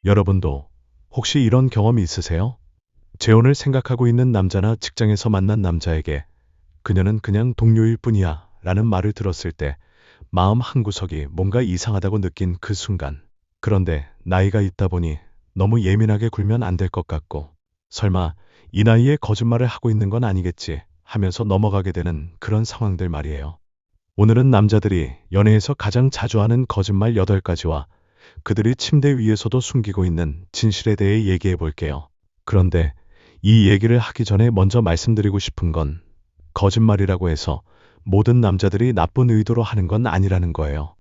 여러분도 혹시 이런 경험이 있으세요? 재혼을 생각하고 있는 남자나 직장에서 만난 남자에게 그녀는 그냥 동료일 뿐이야 라는 말을 들었을 때 마음 한구석이 뭔가 이상하다고 느낀 그 순간. 그런데 나이가 있다 보니 너무 예민하게 굴면 안 될 것 같고, 설마 이 나이에 거짓말을 하고 있는 건 아니겠지 하면서 넘어가게 되는 그런 상황들 말이에요. 오늘은 남자들이 연애에서 가장 자주 하는 거짓말 8가지와 그들이 침대 위에서도 숨기고 있는 진실에 대해 얘기해 볼게요. 그런데 이 얘기를 하기 전에 먼저 말씀드리고 싶은 건, 거짓말이라고 해서 모든 남자들이 나쁜 의도로 하는 건 아니라는 거예요.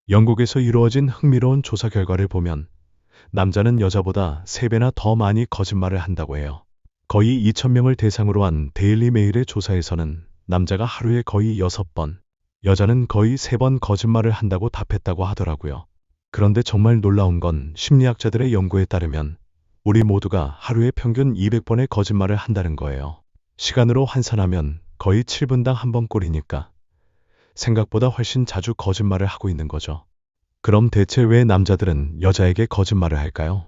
영국에서 이루어진 흥미로운 조사 결과를 보면 남자는 여자보다 3배나 더 많이 거짓말을 한다고 해요. 거의 2,000명을 대상으로 한 데일리 메일의 조사에서는 남자가 하루에 거의 6번, 여자는 거의 3번 거짓말을 한다고 답했다고 하더라고요. 그런데 정말 놀라운 건 심리학자들의 연구에 따르면 우리 모두가 하루에 평균 200번의 거짓말을 한다는 거예요. 시간으로 환산하면 거의 7분당 1번 꼴이니까 생각보다 훨씬 자주 거짓말을 하고 있는 거죠. 그럼 대체 왜 남자들은 여자에게 거짓말을 할까요?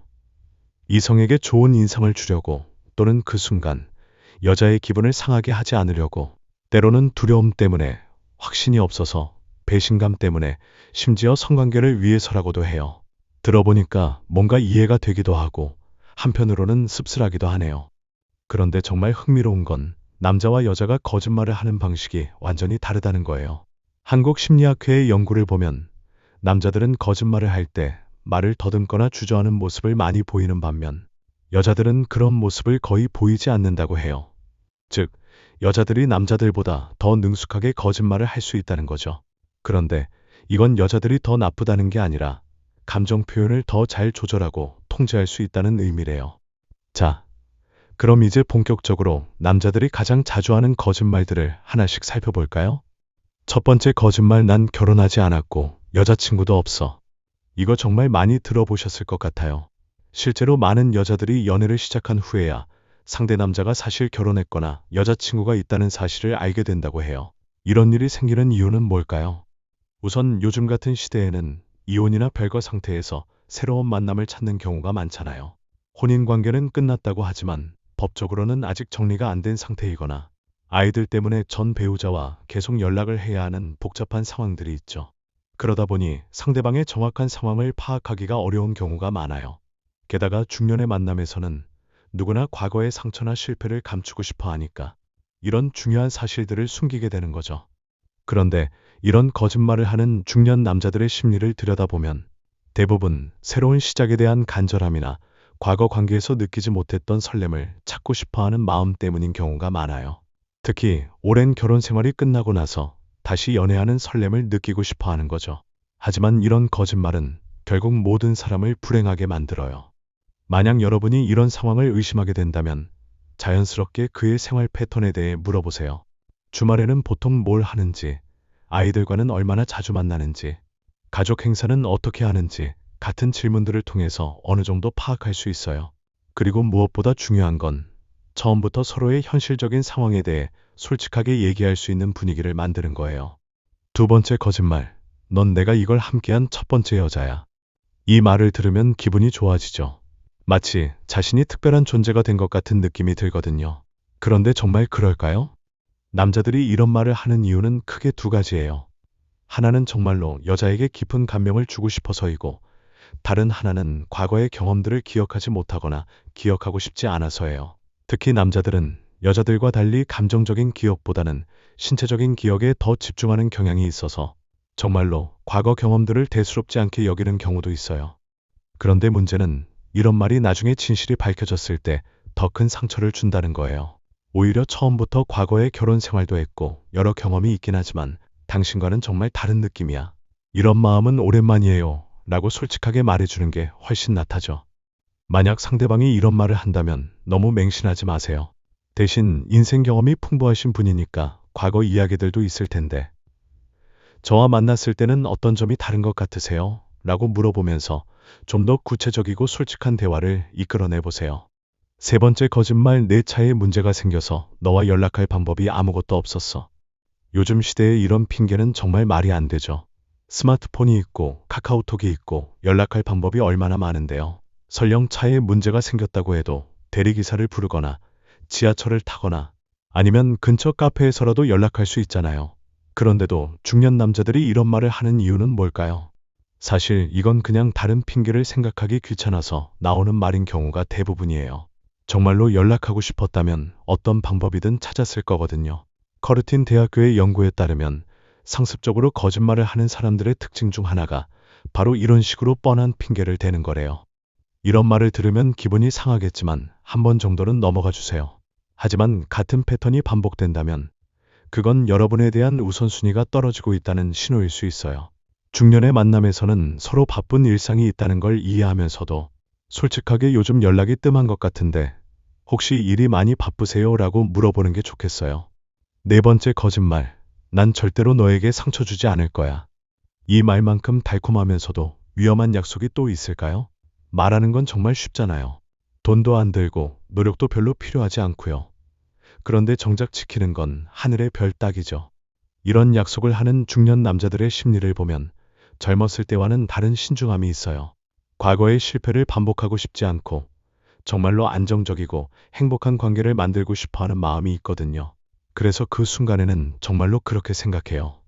이성에게 좋은 인상을 주려고, 또는 그 순간 여자의 기분을 상하게 하지 않으려고, 때로는 두려움 때문에, 확신이 없어서, 배신감 때문에, 심지어 성관계를 위해서라고도 해요. 들어보니까 뭔가 이해가 되기도 하고 한편으로는 씁쓸하기도 하네요. 그런데 정말 흥미로운 건 남자와 여자가 거짓말을 하는 방식이 완전히 다르다는 거예요. 한국심리학회의 연구를 보면 남자들은 거짓말을 할 때 말을 더듬거나 주저하는 모습을 많이 보이는 반면 여자들은 그런 모습을 거의 보이지 않는다고 해요. 즉, 여자들이 남자들보다 더 능숙하게 거짓말을 할 수 있다는 거죠. 그런데 이건 여자들이 더 나쁘다는 게 아니라 감정 표현을 더 잘 조절하고 통제할 수 있다는 의미래요. 자, 그럼 이제 본격적으로 남자들이 가장 자주 하는 거짓말들을 하나씩 살펴볼까요? 첫 번째 거짓말, 난 결혼하지 않았고 여자친구도 없어. 이거 정말 많이 들어보셨을 것 같아요. 실제로 많은 여자들이 연애를 시작한 후에야 상대 남자가 사실 결혼했거나 여자친구가 있다는 사실을 알게 된다고 해요. 이런 일이 생기는 이유는 뭘까요? 우선 요즘 같은 시대에는 이혼이나 별거 상태에서 새로운 만남을 찾는 경우가 많잖아요. 혼인 관계는 끝났다고 하지만 법적으로는 아직 정리가 안 된 상태이거나 아이들 때문에 전 배우자와 계속 연락을 해야 하는 복잡한 상황들이 있죠. 그러다 보니 상대방의 정확한 상황을 파악하기가 어려운 경우가 많아요. 게다가 중년의 만남에서는 누구나 과거의 상처나 실패를 감추고 싶어 하니까 이런 중요한 사실들을 숨기게 되는 거죠. 그런데 이런 거짓말을 하는 중년 남자들의 심리를 들여다보면 대부분 새로운 시작에 대한 간절함이나 과거 관계에서 느끼지 못했던 설렘을 찾고 싶어하는 마음 때문인 경우가 많아요. 특히 오랜 결혼 생활이 끝나고 나서 다시 연애하는 설렘을 느끼고 싶어하는 거죠. 하지만 이런 거짓말은 결국 모든 사람을 불행하게 만들어요. 만약 여러분이 이런 상황을 의심하게 된다면 자연스럽게 그의 생활 패턴에 대해 물어보세요. 주말에는 보통 뭘 하는지, 아이들과는 얼마나 자주 만나는지, 가족 행사는 어떻게 하는지 같은 질문들을 통해서 어느 정도 파악할 수 있어요. 그리고 무엇보다 중요한 건 처음부터 서로의 현실적인 상황에 대해 솔직하게 얘기할 수 있는 분위기를 만드는 거예요. 두 번째 거짓말, 넌 내가 이걸 함께한 첫 번째 여자야. 이 말을 들으면 기분이 좋아지죠. 마치 자신이 특별한 존재가 된 것 같은 느낌이 들거든요. 그런데 정말 그럴까요? 남자들이 이런 말을 하는 이유는 크게 2가지예요. 하나는 정말로 여자에게 깊은 감명을 주고 싶어서이고, 다른 하나는 과거의 경험들을 기억하지 못하거나 기억하고 싶지 않아서예요. 특히 남자들은 여자들과 달리 감정적인 기억보다는 신체적인 기억에 더 집중하는 경향이 있어서 정말로 과거 경험들을 대수롭지 않게 여기는 경우도 있어요. 그런데 문제는 이런 말이 나중에 진실이 밝혀졌을 때 더 큰 상처를 준다는 거예요. 오히려 처음부터 과거의 결혼 생활도 했고 여러 경험이 있긴 하지만 당신과는 정말 다른 느낌이야. 이런 마음은 오랜만이에요 라고 솔직하게 말해주는 게 훨씬 낫하죠. 만약 상대방이 이런 말을 한다면 너무 맹신하지 마세요. 대신 인생 경험이 풍부하신 분이니까 과거 이야기들도 있을 텐데, 저와 만났을 때는 어떤 점이 다른 것 같으세요? 라고 물어보면서 좀 더 구체적이고 솔직한 대화를 이끌어내 보세요. 세 번째 거짓말, 내 차에 문제가 생겨서 너와 연락할 방법이 아무것도 없었어. 요즘 시대에 이런 핑계는 정말 말이 안 되죠. 스마트폰이 있고 카카오톡이 있고 연락할 방법이 얼마나 많은데요. 설령 차에 문제가 생겼다고 해도 대리기사를 부르거나 지하철을 타거나 아니면 근처 카페에서라도 연락할 수 있잖아요. 그런데도 중년 남자들이 이런 말을 하는 이유는 뭘까요? 사실 이건 그냥 다른 핑계를 생각하기 귀찮아서 나오는 말인 경우가 대부분이에요. 정말로 연락하고 싶었다면 어떤 방법이든 찾았을 거거든요. 커르틴 대학교의 연구에 따르면 상습적으로 거짓말을 하는 사람들의 특징 중 하나가 바로 이런 식으로 뻔한 핑계를 대는 거래요. 이런 말을 들으면 기분이 상하겠지만 한 번 정도는 넘어가 주세요. 하지만 같은 패턴이 반복된다면 그건 여러분에 대한 우선순위가 떨어지고 있다는 신호일 수 있어요. 중년의 만남에서는 서로 바쁜 일상이 있다는 걸 이해하면서도 솔직하게 요즘 연락이 뜸한 것 같은데 혹시 일이 많이 바쁘세요? 라고 물어보는 게 좋겠어요. 네 번째 거짓말. 난 절대로 너에게 상처 주지 않을 거야. 이 말만큼 달콤하면서도 위험한 약속이 또 있을까요? 말하는 건 정말 쉽잖아요. 돈도 안 들고 노력도 별로 필요하지 않고요. 그런데 정작 지키는 건 하늘의 별 따기죠. 이런 약속을 하는 중년 남자들의 심리를 보면 젊었을 때와는 다른 신중함이 있어요. 과거의 실패를 반복하고 싶지 않고 정말로 안정적이고 행복한 관계를 만들고 싶어 하는 마음이 있거든요. 그래서 그 순간에는 정말로 그렇게 생각해요.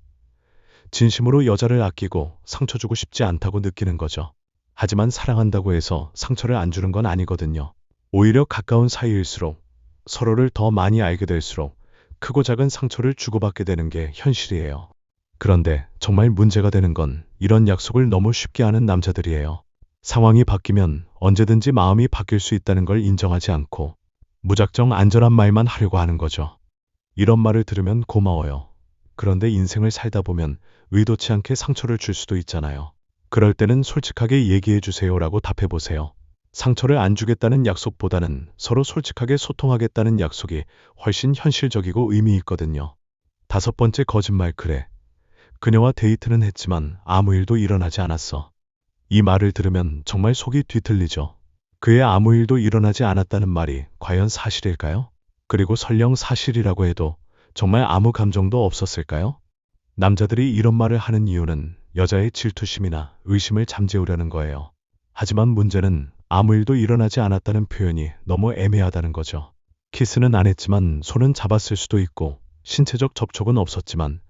진심으로 여자를 아끼고 상처 주고 싶지 않다고 느끼는 거죠. 하지만 사랑한다고 해서 상처를 안 주는 건 아니거든요. 오히려 가까운 사이일수록 서로를 더 많이 알게 될수록 크고 작은 상처를 주고받게 되는 게 현실이에요. 그런데 정말 문제가 되는 건 이런 약속을 너무 쉽게 하는 남자들이에요. 상황이 바뀌면 언제든지 마음이 바뀔 수 있다는 걸 인정하지 않고 무작정 안전한 말만 하려고 하는 거죠. 이런 말을 들으면 고마워요. 그런데 인생을 살다 보면 의도치 않게 상처를 줄 수도 있잖아요. 그럴 때는 솔직하게 얘기해 주세요라고 답해 보세요. 상처를 안 주겠다는 약속보다는 서로 솔직하게 소통하겠다는 약속이 훨씬 현실적이고 의미 있거든요. 다섯 번째 거짓말. 그래. 그녀와 데이트는 했지만 아무 일도 일어나지 않았어. 이 말을 들으면 정말 속이 뒤틀리죠. 그의 아무 일도 일어나지 않았다는 말이 과연 사실일까요? 그리고 설령 사실이라고 해도 정말 아무 감정도 없었을까요? 남자들이 이런 말을 하는 이유는 여자의 질투심이나 의심을 잠재우려는 거예요. 하지만 문제는 아무 일도 일어나지 않았다는 표현이 너무 애매하다는 거죠. 키스는 안 했지만 손은 잡았을 수도 있고 신체적 접촉은 없었지만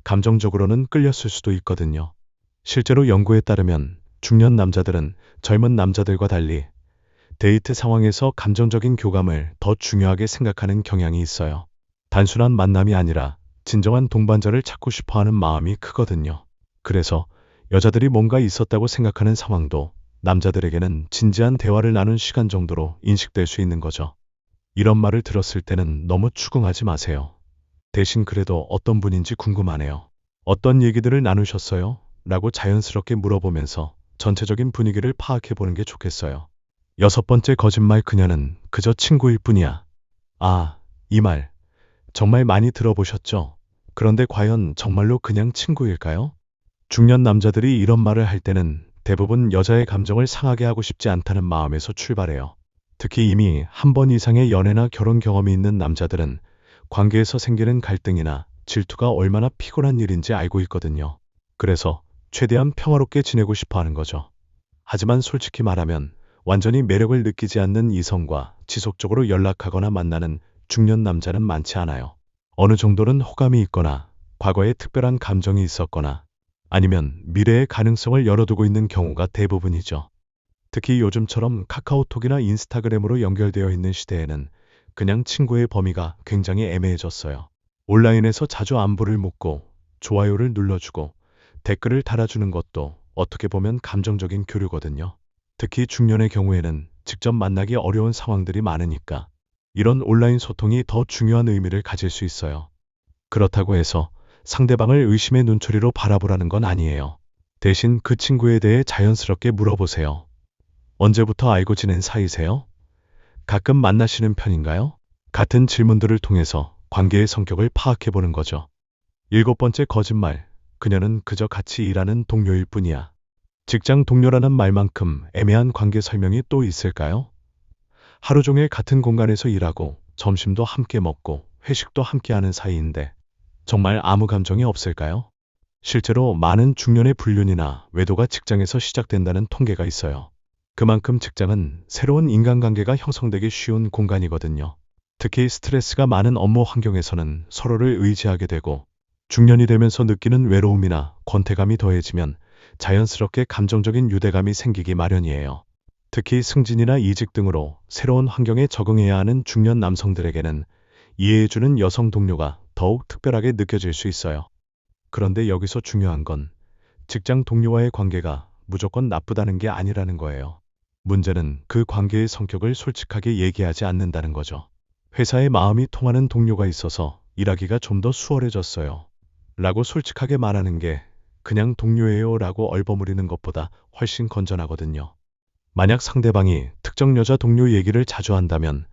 감정적으로는 끌렸을 수도 있거든요. 실제로 연구에 따르면 중년 남자들은 젊은 남자들과 달리 데이트 상황에서 감정적인 교감을 더 중요하게 생각하는 경향이 있어요. 단순한 만남이 아니라 진정한 동반자를 찾고 싶어하는 마음이 크거든요. 그래서 여자들이 뭔가 있었다고 생각하는 상황도 남자들에게는 진지한 대화를 나눈 시간 정도로 인식될 수 있는 거죠. 이런 말을 들었을 때는 너무 추궁하지 마세요. 대신 그래도 어떤 분인지 궁금하네요. 어떤 얘기들을 나누셨어요? 라고 자연스럽게 물어보면서 전체적인 분위기를 파악해 보는 게 좋겠어요. 여섯 번째 거짓말. 그녀는 그저 친구일 뿐이야. 아, 이 말 정말 많이 들어보셨죠? 그런데 과연 정말로 그냥 친구일까요? 중년 남자들이 이런 말을 할 때는 대부분 여자의 감정을 상하게 하고 싶지 않다는 마음에서 출발해요. 특히 이미 한 번 이상의 연애나 결혼 경험이 있는 남자들은 관계에서 생기는 갈등이나 질투가 얼마나 피곤한 일인지 알고 있거든요. 그래서 최대한 평화롭게 지내고 싶어 하는 거죠. 하지만 솔직히 말하면 완전히 매력을 느끼지 않는 이성과 지속적으로 연락하거나 만나는 중년 남자는 많지 않아요. 어느 정도는 호감이 있거나 과거에 특별한 감정이 있었거나 아니면 미래의 가능성을 열어두고 있는 경우가 대부분이죠. 특히 요즘처럼 카카오톡이나 인스타그램으로 연결되어 있는 시대에는 그냥 친구의 범위가 굉장히 애매해졌어요. 온라인에서 자주 안부를 묻고 좋아요를 눌러주고 댓글을 달아주는 것도 어떻게 보면 감정적인 교류거든요. 특히 중년의 경우에는 직접 만나기 어려운 상황들이 많으니까 이런 온라인 소통이 더 중요한 의미를 가질 수 있어요. 그렇다고 해서 상대방을 의심의 눈초리로 바라보라는 건 아니에요. 대신 그 친구에 대해 자연스럽게 물어보세요. 언제부터 알고 지낸 사이세요? 가끔 만나시는 편인가요? 같은 질문들을 통해서 관계의 성격을 파악해보는 거죠. 일곱 번째 거짓말. 그녀는 그저 같이 일하는 동료일 뿐이야. 직장 동료라는 말만큼 애매한 관계 설명이 또 있을까요? 하루 종일 같은 공간에서 일하고 점심도 함께 먹고 회식도 함께 하는 사이인데 정말 아무 감정이 없을까요? 실제로 많은 중년의 불륜이나 외도가 직장에서 시작된다는 통계가 있어요. 그만큼 직장은 새로운 인간관계가 형성되기 쉬운 공간이거든요. 특히 스트레스가 많은 업무 환경에서는 서로를 의지하게 되고 중년이 되면서 느끼는 외로움이나 권태감이 더해지면 자연스럽게 감정적인 유대감이 생기기 마련이에요. 특히 승진이나 이직 등으로 새로운 환경에 적응해야 하는 중년 남성들에게는 이해해주는 여성 동료가 더욱 특별하게 느껴질 수 있어요. 그런데 여기서 중요한 건 직장 동료와의 관계가 무조건 나쁘다는 게 아니라는 거예요. 문제는 그 관계의 성격을 솔직하게 얘기하지 않는다는 거죠. 회사에 마음이 통하는 동료가 있어서 일하기가 좀 더 수월해졌어요. 라고 솔직하게 말하는 게 그냥 동료예요 라고 얼버무리는 것보다 훨씬 건전하거든요. 만약 상대방이 특정 여자 동료 얘기를 자주 한다면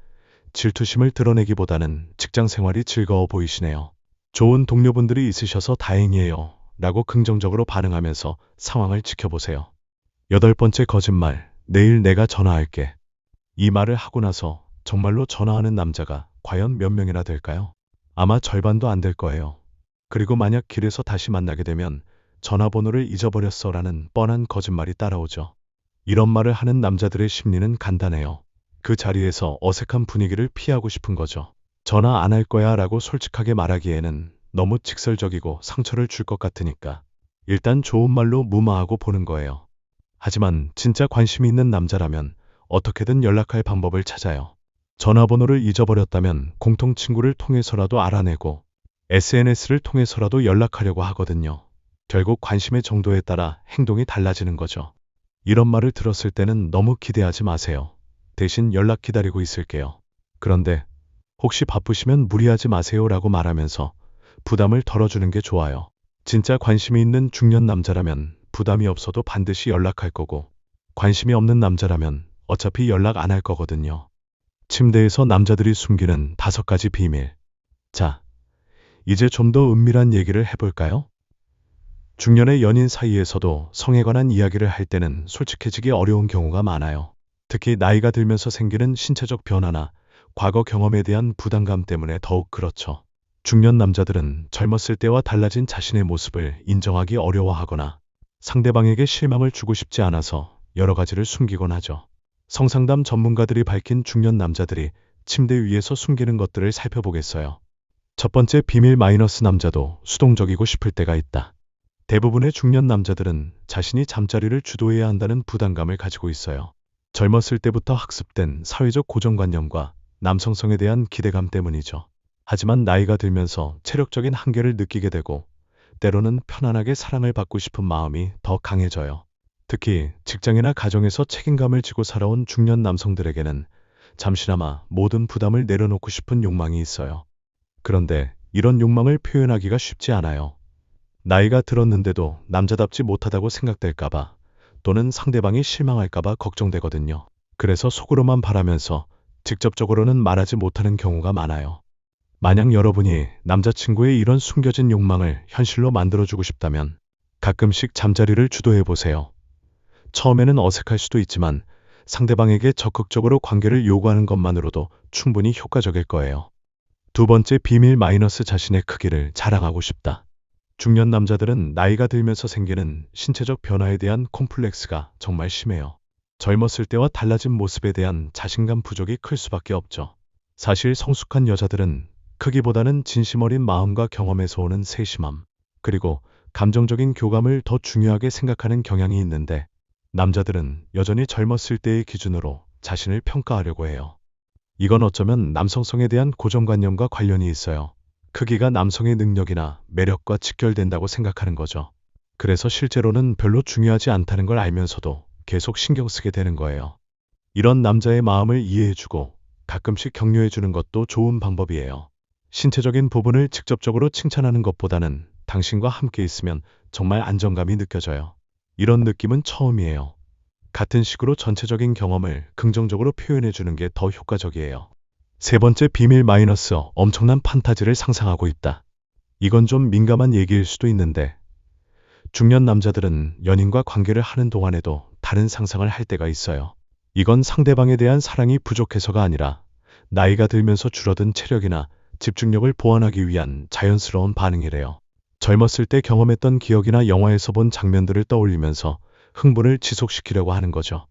질투심을 드러내기보다는 직장 생활이 즐거워 보이시네요. 좋은 동료분들이 있으셔서 다행이에요 라고 긍정적으로 반응하면서 상황을 지켜보세요. 8번째 거짓말, 내일 내가 전화할게. 이 말을 하고 나서 정말로 전화하는 남자가 과연 몇 명이나 될까요? 아마 절반도 안 될 거예요. 그리고 만약 길에서 다시 만나게 되면 전화번호를 잊어버렸어 라는 뻔한 거짓말이 따라오죠. 이런 말을 하는 남자들의 심리는 간단해요. 그 자리에서 어색한 분위기를 피하고 싶은 거죠. 전화 안 할 거야 라고 솔직하게 말하기에는 너무 직설적이고 상처를 줄 것 같으니까 일단 좋은 말로 무마하고 보는 거예요. 하지만 진짜 관심이 있는 남자라면 어떻게든 연락할 방법을 찾아요. 전화번호를 잊어버렸다면 공통 친구를 통해서라도 알아내고 SNS를 통해서라도 연락하려고 하거든요. 결국 관심의 정도에 따라 행동이 달라지는 거죠. 이런 말을 들었을 때는 너무 기대하지 마세요. 대신 연락 기다리고 있을게요. 그런데 혹시 바쁘시면 무리하지 마세요 라고 말하면서 부담을 덜어주는 게 좋아요. 진짜 관심이 있는 중년 남자라면 부담이 없어도 반드시 연락할 거고 관심이 없는 남자라면 어차피 연락 안 할 거거든요. 침대에서 남자들이 숨기는 5가지 비밀. 자, 이제 좀 더 은밀한 얘기를 해볼까요? 중년의 연인 사이에서도 성에 관한 이야기를 할 때는 솔직해지기 어려운 경우가 많아요. 특히 나이가 들면서 생기는 신체적 변화나 과거 경험에 대한 부담감 때문에 더욱 그렇죠. 중년 남자들은 젊었을 때와 달라진 자신의 모습을 인정하기 어려워하거나 상대방에게 실망을 주고 싶지 않아서 여러 가지를 숨기곤 하죠. 성상담 전문가들이 밝힌 중년 남자들이 침대 위에서 숨기는 것들을 살펴보겠어요. 첫 번째 비밀, 마이너스. 남자도 수동적이고 싶을 때가 있다. 대부분의 중년 남자들은 자신이 잠자리를 주도해야 한다는 부담감을 가지고 있어요. 젊었을 때부터 학습된 사회적 고정관념과 남성성에 대한 기대감 때문이죠. 하지만 나이가 들면서 체력적인 한계를 느끼게 되고 때로는 편안하게 사랑을 받고 싶은 마음이 더 강해져요. 특히 직장이나 가정에서 책임감을 지고 살아온 중년 남성들에게는 잠시나마 모든 부담을 내려놓고 싶은 욕망이 있어요. 그런데 이런 욕망을 표현하기가 쉽지 않아요. 나이가 들었는데도 남자답지 못하다고 생각될까봐 또는 상대방이 실망할까봐 걱정되거든요. 그래서 속으로만 바라면서 직접적으로는 말하지 못하는 경우가 많아요. 만약 여러분이 남자친구의 이런 숨겨진 욕망을 현실로 만들어주고 싶다면 가끔씩 잠자리를 주도해보세요. 처음에는 어색할 수도 있지만 상대방에게 적극적으로 관계를 요구하는 것만으로도 충분히 효과적일 거예요. 두 번째 비밀, 마이너스. 자신의 크기를 자랑하고 싶다. 중년 남자들은 나이가 들면서 생기는 신체적 변화에 대한 콤플렉스가 정말 심해요. 젊었을 때와 달라진 모습에 대한 자신감 부족이 클 수밖에 없죠. 사실 성숙한 여자들은 크기보다는 진심 어린 마음과 경험에서 오는 세심함, 그리고 감정적인 교감을 더 중요하게 생각하는 경향이 있는데 남자들은 여전히 젊었을 때의 기준으로 자신을 평가하려고 해요. 이건 어쩌면 남성성에 대한 고정관념과 관련이 있어요. 크기가 남성의 능력이나 매력과 직결된다고 생각하는 거죠. 그래서 실제로는 별로 중요하지 않다는 걸 알면서도 계속 신경 쓰게 되는 거예요. 이런 남자의 마음을 이해해주고 가끔씩 격려해주는 것도 좋은 방법이에요. 신체적인 부분을 직접적으로 칭찬하는 것보다는 당신과 함께 있으면 정말 안정감이 느껴져요. 이런 느낌은 처음이에요. 같은 식으로 전체적인 경험을 긍정적으로 표현해주는 게 더 효과적이에요. 세 번째 비밀, 마이너스. 엄청난 판타지를 상상하고 있다. 이건 좀 민감한 얘기일 수도 있는데 중년 남자들은 연인과 관계를 하는 동안에도 다른 상상을 할 때가 있어요. 이건 상대방에 대한 사랑이 부족해서가 아니라 나이가 들면서 줄어든 체력이나 집중력을 보완하기 위한 자연스러운 반응이래요. 젊었을 때 경험했던 기억이나 영화에서 본 장면들을 떠올리면서 흥분을 지속시키려고 하는 거죠.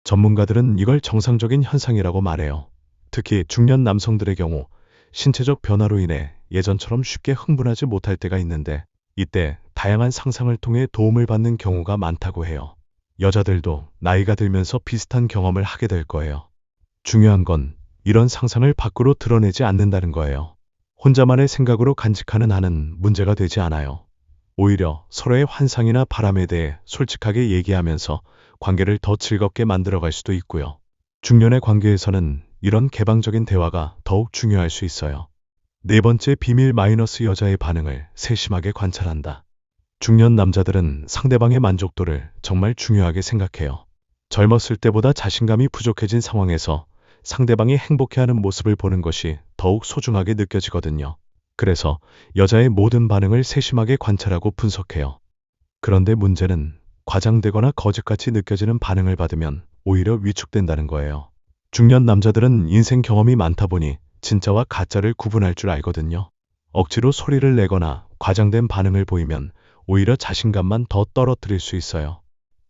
전문가들은 이걸 정상적인 현상이라고 말해요. 특히 중년 남성들의 경우 신체적 변화로 인해 예전처럼 쉽게 흥분하지 못할 때가 있는데 이때 다양한 상상을 통해 도움을 받는 경우가 많다고 해요. 여자들도 나이가 들면서 비슷한 경험을 하게 될 거예요. 중요한 건 이런 상상을 밖으로 드러내지 않는다는 거예요. 혼자만의 생각으로 간직하는 한은 문제가 되지 않아요. 오히려 서로의 환상이나 바람에 대해 솔직하게 얘기하면서 관계를 더 즐겁게 만들어갈 수도 있고요. 중년의 관계에서는 이런 개방적인 대화가 더욱 중요할 수 있어요. 네 번째 비밀 마이너스 여자의 반응을 세심하게 관찰한다. 중년 남자들은 상대방의 만족도를 정말 중요하게 생각해요. 젊었을 때보다 자신감이 부족해진 상황에서 상대방이 행복해하는 모습을 보는 것이 더욱 소중하게 느껴지거든요. 그래서 여자의 모든 반응을 세심하게 관찰하고 분석해요. 그런데 문제는 과장되거나 거짓같이 느껴지는 반응을 받으면 오히려 위축된다는 거예요. 중년 남자들은 인생 경험이 많다 보니 진짜와 가짜를 구분할 줄 알거든요. 억지로 소리를 내거나 과장된 반응을 보이면 오히려 자신감만 더 떨어뜨릴 수 있어요.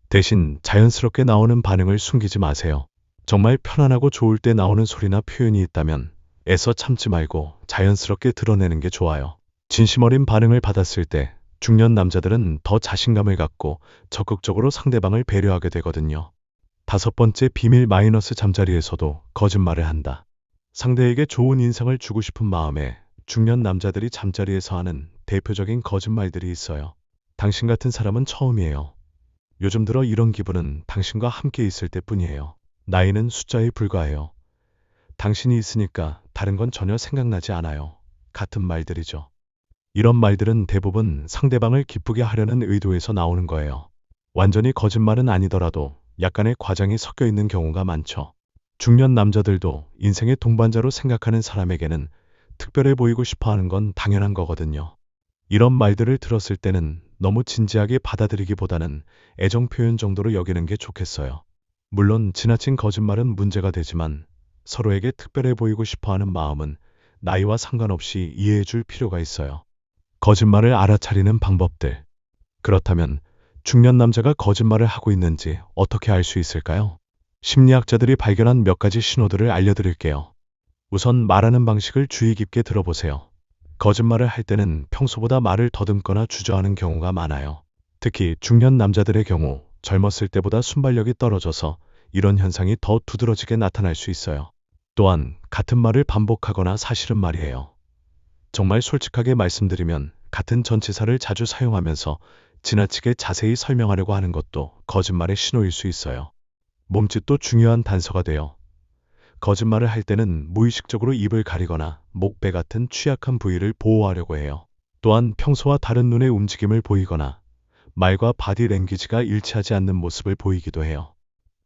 대신 자연스럽게 나오는 반응을 숨기지 마세요. 정말 편안하고 좋을 때 나오는 소리나 표현이 있다면 애써 참지 말고 자연스럽게 드러내는 게 좋아요. 진심 어린 반응을 받았을 때 중년 남자들은 더 자신감을 갖고 적극적으로 상대방을 배려하게 되거든요. 다섯 번째 비밀 마이너스 잠자리에서도 거짓말을 한다. 상대에게 좋은 인상을 주고 싶은 마음에 중년 남자들이 잠자리에서 하는 대표적인 거짓말들이 있어요. 당신 같은 사람은 처음이에요. 요즘 들어 이런 기분은 당신과 함께 있을 때뿐이에요. 나이는 숫자에 불과해요. 당신이 있으니까 다른 건 전혀 생각나지 않아요. 같은 말들이죠. 이런 말들은 대부분 상대방을 기쁘게 하려는 의도에서 나오는 거예요. 완전히 거짓말은 아니더라도 약간의 과장이 섞여 있는 경우가 많죠. 중년 남자들도 인생의 동반자로 생각하는 사람에게는 특별해 보이고 싶어 하는 건 당연한 거거든요. 이런 말들을 들었을 때는 너무 진지하게 받아들이기보다는 애정 표현 정도로 여기는 게 좋겠어요. 물론 지나친 거짓말은 문제가 되지만 서로에게 특별해 보이고 싶어 하는 마음은 나이와 상관없이 이해해 줄 필요가 있어요. 거짓말을 알아차리는 방법들. 그렇다면 중년 남자가 거짓말을 하고 있는지 어떻게 알 수 있을까요? 심리학자들이 발견한 몇 가지 신호들을 알려드릴게요. 우선 말하는 방식을 주의 깊게 들어보세요. 거짓말을 할 때는 평소보다 말을 더듬거나 주저하는 경우가 많아요. 특히 중년 남자들의 경우 젊었을 때보다 순발력이 떨어져서 이런 현상이 더 두드러지게 나타날 수 있어요. 또한 같은 말을 반복하거나 사실은 말이에요. 정말 솔직하게 말씀드리면 같은 전치사를 자주 사용하면서 지나치게 자세히 설명하려고 하는 것도 거짓말의 신호일 수 있어요. 몸짓도 중요한 단서가 돼요. 거짓말을 할 때는 무의식적으로 입을 가리거나 목배 같은 취약한 부위를 보호하려고 해요. 또한 평소와 다른 눈의 움직임을 보이거나 말과 바디 랭귀지가 일치하지 않는 모습을 보이기도 해요.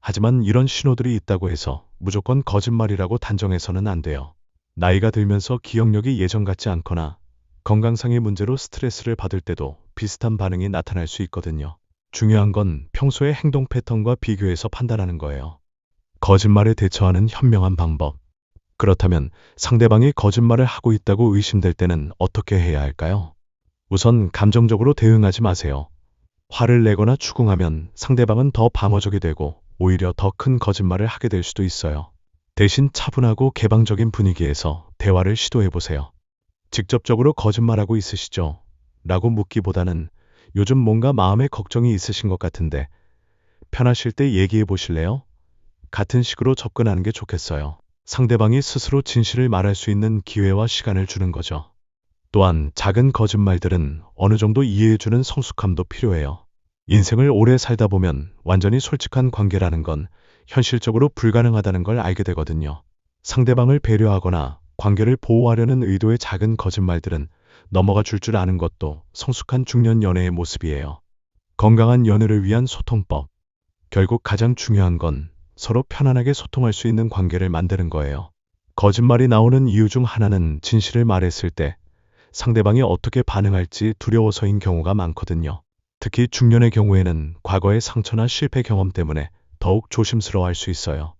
하지만 이런 신호들이 있다고 해서 무조건 거짓말이라고 단정해서는 안 돼요. 나이가 들면서 기억력이 예전 같지 않거나 건강상의 문제로 스트레스를 받을 때도 비슷한 반응이 나타날 수 있거든요. 중요한 건 평소의 행동 패턴과 비교해서 판단하는 거예요. 거짓말에 대처하는 현명한 방법. 그렇다면 상대방이 거짓말을 하고 있다고 의심될 때는 어떻게 해야 할까요? 우선 감정적으로 대응하지 마세요. 화를 내거나 추궁하면 상대방은 더 방어적이 되고 오히려 더 큰 거짓말을 하게 될 수도 있어요. 대신 차분하고 개방적인 분위기에서 대화를 시도해 보세요. 직접적으로 거짓말하고 있으시죠? 라고 묻기보다는 요즘 뭔가 마음에 걱정이 있으신 것 같은데 편하실 때 얘기해 보실래요? 같은 식으로 접근하는 게 좋겠어요. 상대방이 스스로 진실을 말할 수 있는 기회와 시간을 주는 거죠. 또한 작은 거짓말들은 어느 정도 이해해주는 성숙함도 필요해요. 인생을 오래 살다 보면 완전히 솔직한 관계라는 건 현실적으로 불가능하다는 걸 알게 되거든요. 상대방을 배려하거나 관계를 보호하려는 의도의 작은 거짓말들은 넘어가 줄 아는 것도 성숙한 중년 연애의 모습이에요. 건강한 연애를 위한 소통법. 결국 가장 중요한 건 서로 편안하게 소통할 수 있는 관계를 만드는 거예요. 거짓말이 나오는 이유 중 하나는 진실을 말했을 때 상대방이 어떻게 반응할지 두려워서인 경우가 많거든요. 특히 중년의 경우에는 과거의 상처나 실패 경험 때문에 더욱 조심스러워할 수 있어요.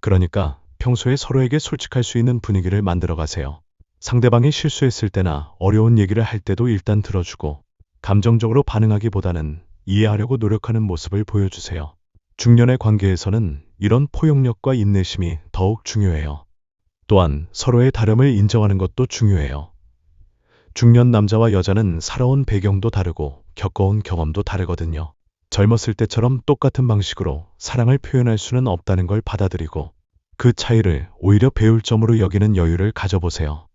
그러니까 평소에 서로에게 솔직할 수 있는 분위기를 만들어 가세요. 상대방이 실수했을 때나 어려운 얘기를 할 때도 일단 들어주고 감정적으로 반응하기보다는 이해하려고 노력하는 모습을 보여주세요. 중년의 관계에서는 이런 포용력과 인내심이 더욱 중요해요. 또한 서로의 다름을 인정하는 것도 중요해요. 중년 남자와 여자는 살아온 배경도 다르고 겪어온 경험도 다르거든요. 젊었을 때처럼 똑같은 방식으로 사랑을 표현할 수는 없다는 걸 받아들이고 그 차이를 오히려 배울 점으로 여기는 여유를 가져보세요.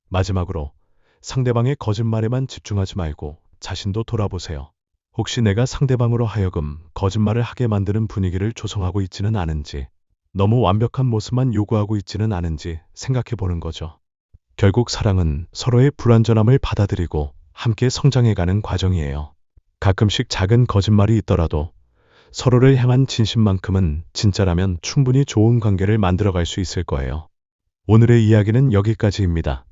마지막으로 상대방의 거짓말에만 집중하지 말고 자신도 돌아보세요. 혹시 내가 상대방으로 하여금 거짓말을 하게 만드는 분위기를 조성하고 있지는 않은지, 너무 완벽한 모습만 요구하고 있지는 않은지 생각해 보는 거죠. 결국 사랑은 서로의 불완전함을 받아들이고 함께 성장해가는 과정이에요. 가끔씩 작은 거짓말이 있더라도 서로를 향한 진심만큼은 진짜라면 충분히 좋은 관계를 만들어갈 수 있을 거예요. 오늘의 이야기는 여기까지입니다.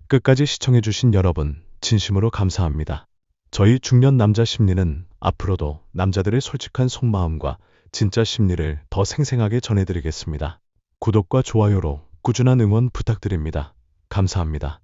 끝까지 시청해주신 여러분, 진심으로 감사합니다. 저희 중년 남자 심리는 앞으로도 남자들의 솔직한 속마음과 진짜 심리를 더 생생하게 전해드리겠습니다. 구독과 좋아요로 꾸준한 응원 부탁드립니다. 감사합니다.